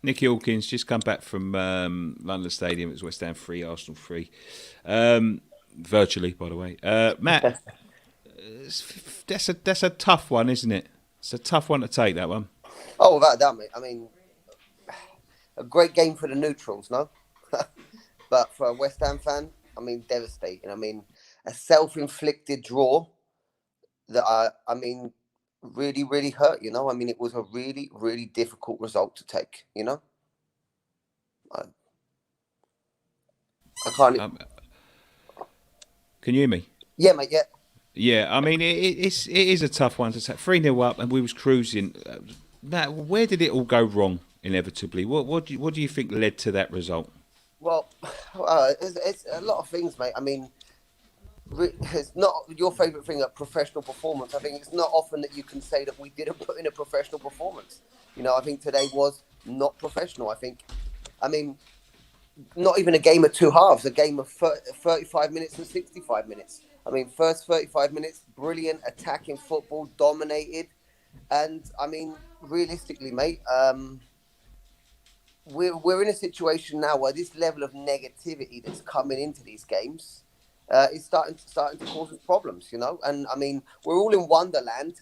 Nicky Hawkins just come back from London Stadium. It was West Ham 3, Arsenal 3. Virtually, by the way. Matt, that's a tough one, isn't it? It's a tough one to take, that one. Oh, without a doubt, mate. I mean, a great game for the neutrals, no? But for a West Ham fan, I mean, devastating. I mean, a self-inflicted draw that I mean, really, really hurt. I mean, it was a really, really difficult result to take. I, I can't. Um, can you hear me? Yeah, mate. Yeah. Yeah, I mean, it is a tough one to take. 3-0 up and we was cruising. Matt, where did it all go wrong, inevitably? What do you think led to that result? Well, it's a lot of things, mate. I mean, it's not your favourite thing at professional performance. I think it's not often that you can say that we didn't put in a professional performance. I think today was not professional. I mean, not even a game of two halves, a game of 35 minutes and 65 minutes. I mean, first 35 minutes, brilliant attacking football, dominated. And I mean, realistically, mate, we're in a situation now where this level of negativity that's coming into these games is starting to cause us problems. And I mean, we're all in Wonderland,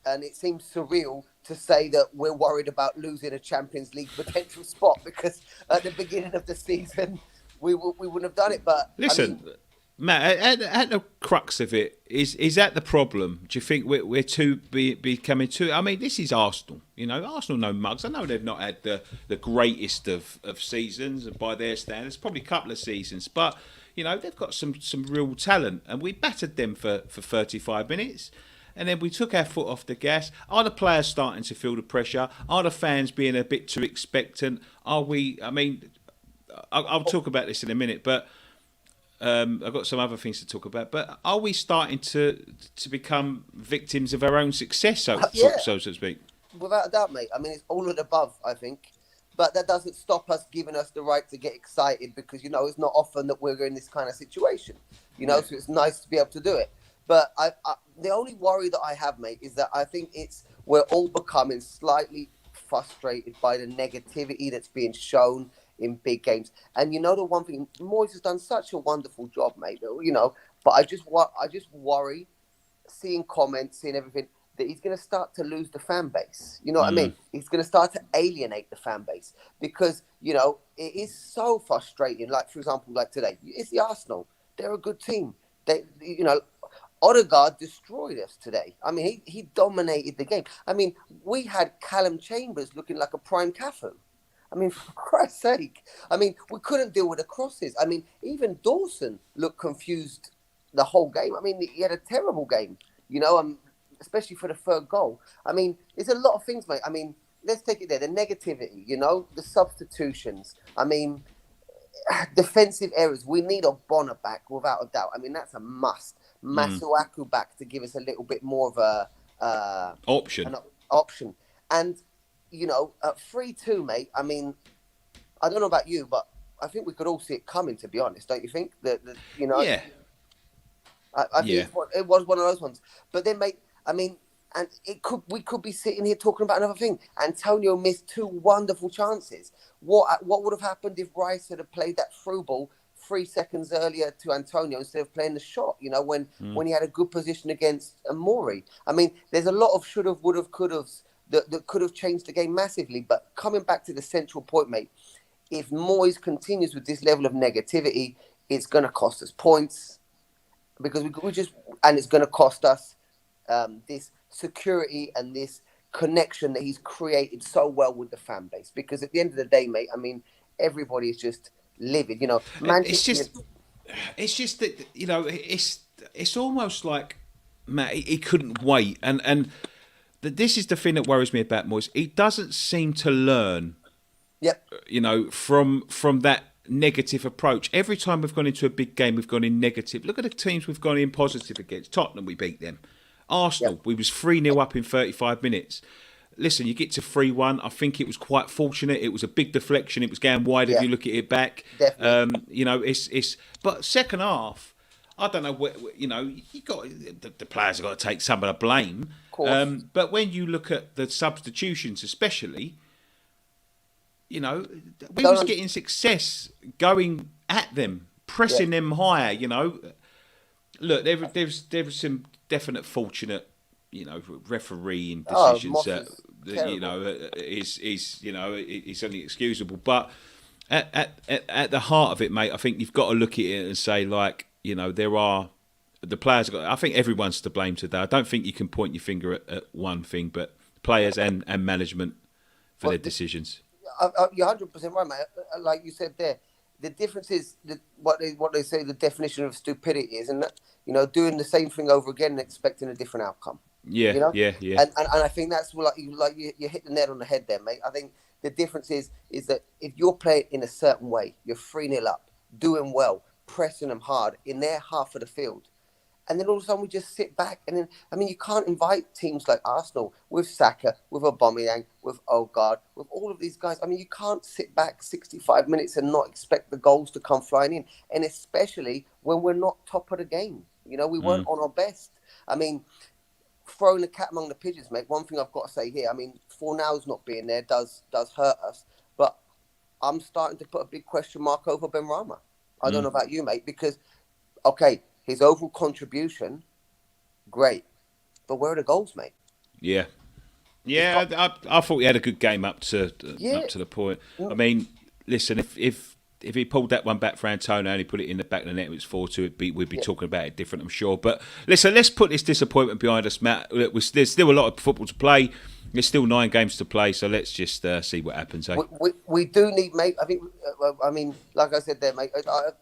and it seems surreal to say that we're worried about losing a Champions League potential spot because at the beginning of the season we wouldn't have done it. But I Listen, mean, Matt, at the crux of it, is that the problem? Do you think we're becoming too? I mean, this is Arsenal. Arsenal no mugs. I know they've not had the greatest of seasons by their standards, probably a couple of seasons, but they've got some real talent, and we battered them for 35 minutes. And then we took our foot off the gas. Are the players starting to feel the pressure? Are the fans being a bit too expectant? Are we? I mean, I'll talk about this in a minute, but I've got some other things to talk about. But are we starting to become victims of our own success, yeah, so to speak? without a doubt, mate. I mean, it's all of the above, I think. But that doesn't stop us giving us the right to get excited because, it's not often that we're in this kind of situation, Yeah. so it's nice to be able to do it. But the only worry that I have, mate, is that I think we're all becoming slightly frustrated by the negativity that's being shown in big games. And the one thing, Moyes has done such a wonderful job, mate. But I just worry, seeing comments, seeing everything, that he's going to start to lose the fan base. You know what I Mm. mean? He's going to start to alienate the fan base because it is so frustrating. Like, for example, like today, it's the Arsenal. They're a good team. Odegaard destroyed us today. I mean, he dominated the game. I mean, we had Callum Chambers looking like a prime Cafu. I mean, for Christ's sake. I mean, we couldn't deal with the crosses. I mean, even Dawson looked confused the whole game. I mean, he had a terrible game, especially for the third goal. I mean, there's a lot of things, mate. I mean, let's take it there. The negativity, the substitutions. I mean, defensive errors. We need a Bonner back without a doubt. I mean, that's a must. Mm. Masuaku back to give us a little bit more of Option. an option. And at 3-2, mate. I mean, I don't know about you, but I think we could all see it coming. To be honest, don't you think? Yeah. I think Yeah. it was one of those ones. But then, mate, I mean, and we could be sitting here talking about another thing. Antonio missed two wonderful chances. What would have happened if Rice had played that through ball 3 seconds earlier to Antonio instead of playing the shot? When he had a good position against Mori. I mean, there's a lot of should have, would have, could have that could have changed the game massively. But coming back to the central point, mate, if Moyes continues with this level of negativity, it's going to cost us points because we just, and it's going to cost us this security and this connection that he's created so well with the fan base. Because at the end of the day, mate, I mean, everybody is just livid. It's Manchester. just that it's almost like Matt. He couldn't wait, and this is the thing that worries me about Moyes. He doesn't seem to learn, Yep. from that negative approach. Every time we've gone into a big game, we've gone in negative. Look at the teams we've gone in positive against. Tottenham, we beat them. Arsenal, Yep. we was 3-0 up in 35 minutes. Listen, you get to 3-1. I think it was quite fortunate. It was a big deflection. It was going wide if Yeah. you look at it back. Definitely. It's but second half, I don't know you got the players have got to take some of the blame. Of course. But when you look at the substitutions, especially, you know, we was getting success going at them, pressing them higher. You know, look, there was some definite fortunate, you know, refereeing decisions that you know is only excusable. But at the heart of it, mate, I think you've got to look at it and say, like, you know, there are the players. I think everyone's to blame today. I don't think you can point your finger at one thing, but players and management for their decisions. You're 100% right, mate. Like you said there, the difference is what they say the definition of stupidity is, and you know, doing the same thing over again and expecting a different outcome. Yeah, you know? yeah. And I think that's you hit the nail on the head there, mate. I think the difference is that if you're playing in a certain way, you're 3-0 up, doing well, pressing them hard in their half of the field. And then all of a sudden we just sit back. And then, I mean, you can't invite teams like Arsenal with Saka, with Aubameyang, with Odegaard, with all of these guys. I mean, you can't sit back 65 minutes and not expect the goals to come flying in. And especially when we're not top of the game. You know, we weren't on our best. I mean, throwing the cat among the pigeons, mate, one thing I've got to say here, I mean, Fornals not being there does hurt us. But I'm starting to put a big question mark over Benrahma. I don't know about you, mate, because, okay, his overall contribution, great. But where are the goals, mate? Yeah. Yeah, I thought he had a good game up to the point. I mean, listen, if he pulled that one back for Antonio and he put it in the back of the net, it was 4-2, we'd be talking about it different, I'm sure. But listen, let's put this disappointment behind us, Matt. There's still a lot of football to play. There's still 9 games to play, so let's just see what happens. Eh? We do need, mate. I think, I mean, like I said there, mate,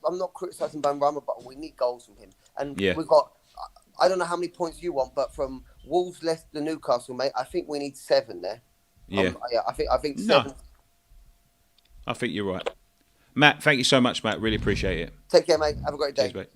I'm not criticising Benrahma, but we need goals from him. And we've got, I don't know how many points you want, but from Wolves, Leicester, Newcastle, mate, I think we need 7 there. Yeah. I think 7. No. I think you're right. Matt, thank you so much, Matt. Really appreciate it. Take care, mate. Have a great day. Cheers, mate.